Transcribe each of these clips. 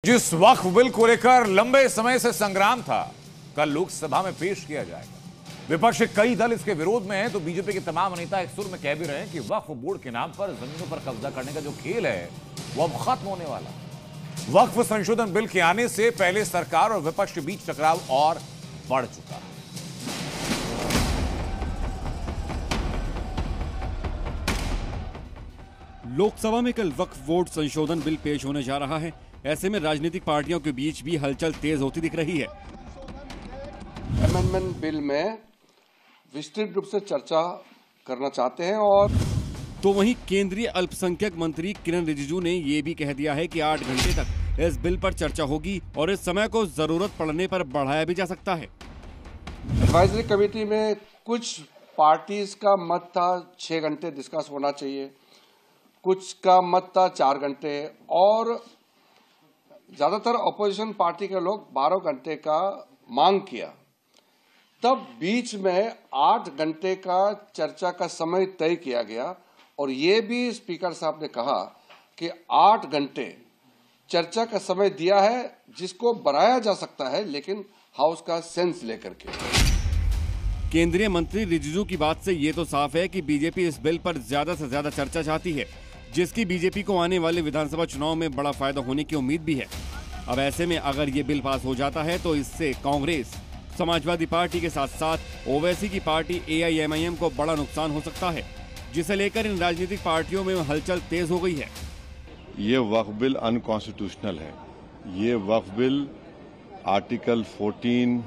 जिस वक्फ बिल को लेकर लंबे समय से संग्राम था, कल लोकसभा में पेश किया जाएगा। विपक्ष के कई दल इसके विरोध में हैं, तो बीजेपी के तमाम नेता एक सुर में कह भी रहे हैं कि वक्फ बोर्ड के नाम पर जमीनों पर कब्जा करने का जो खेल है वो अब खत्म होने वाला है। वक्फ संशोधन बिल के आने से पहले सरकार और विपक्ष के बीच टकराव और बढ़ चुका है। लोकसभा में कल वक्फ बोर्ड संशोधन बिल पेश होने जा रहा है। ऐसे में राजनीतिक पार्टियों के बीच भी हलचल तेज होती दिख रही है। अमेंडमेंट बिल में विस्तृत रूप से चर्चा करना चाहते हैं। और तो वहीं केंद्रीय अल्पसंख्यक मंत्री किरण रिजिजू ने ये भी कह दिया है कि 8 घंटे तक इस बिल पर चर्चा होगी और इस समय को जरूरत पड़ने पर बढ़ाया भी जा सकता है। एडवाइजरी कमेटी में कुछ पार्टीज का मत था 6 घंटे डिस्कस होना चाहिए, कुछ का मत था 4 घंटे और ज्यादातर अपोजिशन पार्टी के लोग 12 घंटे का मांग किया। तब बीच में 8 घंटे का चर्चा का समय तय किया गया और ये भी स्पीकर साहब ने कहा कि 8 घंटे चर्चा का समय दिया है, जिसको बढ़ाया जा सकता है लेकिन हाउस का सेंस लेकर के। केंद्रीय मंत्री रिजिजू की बात से ये तो साफ है कि बीजेपी इस बिल पर ज्यादा से ज्यादा चर्चा चाहती है, जिसकी बीजेपी को आने वाले विधानसभा चुनाव में बड़ा फायदा होने की उम्मीद भी है। अब ऐसे में अगर ये बिल पास हो जाता है तो इससे कांग्रेस, समाजवादी पार्टी के साथ साथ ओवैसी की पार्टी AIMIM को बड़ा नुकसान हो सकता है, जिसे लेकर इन राजनीतिक पार्टियों में हलचल तेज हो गई है। ये वक्फ बिल अनकॉन्स्टिट्यूशनल है। ये वक्फ बिल आर्टिकल 14,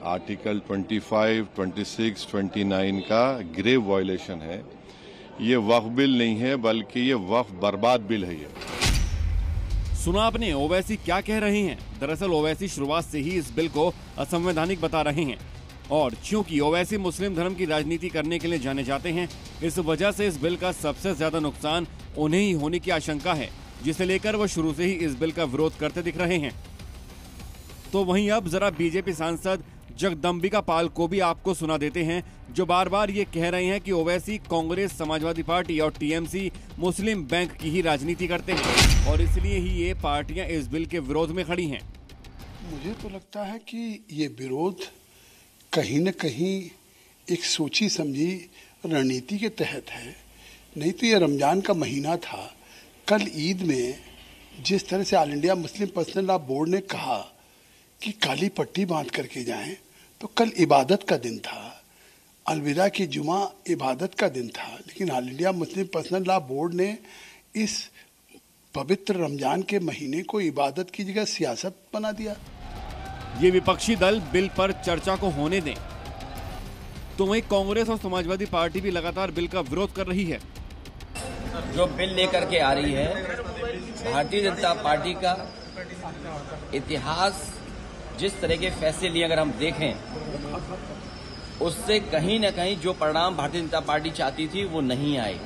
आर्टिकल 25, 26, 29 का ग्रेव वायलेशन है। ये वक्फ बिल नहीं है बल्कि ये वक्फ बर्बाद बिल है। ये सुना आपने ओवैसी क्या कह रहे हैं। दरअसल ओवैसी शुरुआत से ही इस बिल को असंवैधानिक बता रहे हैं और क्योंकि ओवैसी मुस्लिम धर्म की राजनीति करने के लिए जाने जाते हैं, इस वजह से इस बिल का सबसे ज्यादा नुकसान उन्हें ही होने की आशंका है, जिसे लेकर वो शुरू से ही इस बिल का विरोध करते दिख रहे हैं। तो वहीं अब जरा बीजेपी सांसद जगदम्बिका पाल को भी आपको सुना देते हैं, जो बार बार ये कह रहे हैं कि ओवैसी कांग्रेस, समाजवादी पार्टी और TMC मुस्लिम बैंक की ही राजनीति करते हैं और इसलिए ही ये पार्टियां इस बिल के विरोध में खड़ी हैं। मुझे तो लगता है कि ये विरोध कहीं न कहीं एक सोची समझी रणनीति के तहत है। नहीं तो ये रमजान का महीना था। कल ईद में जिस तरह से all India Muslim personal law board ने कहा कि काली पट्टी बांध करके जाएं, तो कल इबादत का दिन था। अलविदा की जुमा इबादत का दिन था, लेकिन all India Muslim personal law board ने इस पवित्र रमजान के महीने को इबादत की जगह सियासत बना दिया। ये विपक्षी दल बिल पर चर्चा को होने दें, तो वहीं कांग्रेस और समाजवादी पार्टी भी लगातार बिल का विरोध कर रही है। जो बिल लेकर के आ रही है, भारतीय जनता पार्टी का इतिहास जिस तरह के फैसले लिए अगर हम देखें, उससे कहीं न कहीं जो परिणाम भारतीय जनता पार्टी चाहती थी वो नहीं आए।